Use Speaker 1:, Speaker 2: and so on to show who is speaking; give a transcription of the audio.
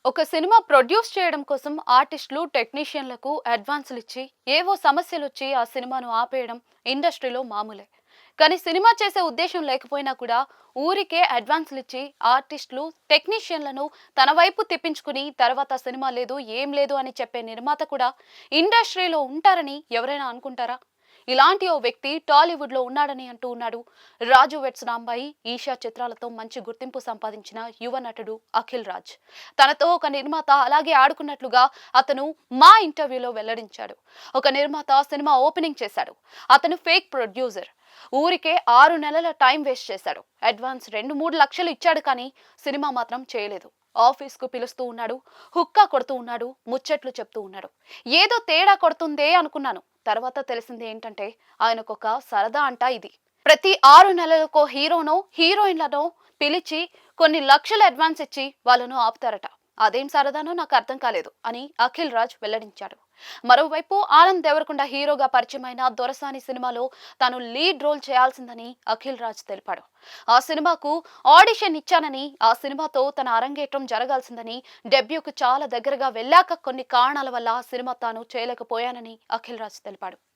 Speaker 1: ఒక cinema produce చేయడం కోసం ఆర్టిస్టులు, టెక్నీషియన్లకు అడ్వాన్సులు ఇచ్చి ఏవో సమస్యలు వచ్చి ఆ సినిమాను ఆపేయడం ఇండస్ట్రీలో మామూలే. కానీ సినిమా చేసే ఉద్దేశం లేకపోయినా కూడా ఊరికే అడ్వాన్సులు ఇచ్చి ఆర్టిస్టులు, టెక్నీషియన్లను తన వైపు తిప్పించుకుని తర్వాత సినిమా లేదు, ఏం లేదు అని చెప్పే నిర్మాత కూడా ఇండస్ట్రీలో ఉంటారని ఎవరైనా అనుకుంటారా? ఇలాంటి ఓ వ్యక్తి టాలీవుడ్ లో ఉన్నాడని అంటూ ఉన్నాడు. రాజు వెడ్స్ రాంబాయి, ఈషా చిత్రాలతో మంచి గుర్తింపు సంపాదించిన యువ నటుడు అఖిల్ రాజ్. తనతో ఒక నిర్మాత అలాగే ఆడుకున్నట్లుగా అతను మా ఇంటర్వ్యూలో వెల్లడించాడు. ఒక నిర్మాత సినిమా ఓపెనింగ్ చేశాడు. అతను ఫేక్ ప్రొడ్యూసర్. ఊరికే 6 నెలల టైం వేస్ట్ చేశాడు. అడ్వాన్స్ 2-3 లక్షలు ఇచ్చాడు కానీ సినిమా మాత్రం చేయలేదు. ఆఫీస్ కు పిలుస్తూ ఉన్నాడు, హుక్కా కొడుతూ ఉన్నాడు, ముచ్చట్లు చెప్తూ ఉన్నాడు. ఏదో తేడా కొడుతుందే అనుకున్నాను. తర్వాత తెలిసింది ఏంటంటే ఆయనకొక సరదా అంట ఇది. ప్రతి 6 నెలలకో హీరోనో హీరోయిన్లనో పిలిచి కొన్ని లక్షల అడ్వాన్స్ ఇచ్చి వాళ్ళను ఆపుతారట. అదేం సరదానో నాకు అర్థం కాలేదు అని అఖిల్ రాజ్ వెల్లడించాడు. మరోవైపు ఆనంద్ దేవరకొండ హీరోగా పరిచయమైన దొరసాని సినిమాలో తాను లీడ్ రోల్ చేయాల్సిందని అఖిల్ రాజ్ తెలిపాడు. ఆ సినిమాకు ఆడిషన్ ఇచ్చానని, ఆ సినిమాతో తన అరంగేట్రం జరగాల్సిందని, డెబ్యూకు చాలా దగ్గరగా వెళ్ళాక కొన్ని కారణాల వల్ల ఆ సినిమా తాను చేయలేకపోయానని అఖిల్ రాజ్ తెలిపాడు.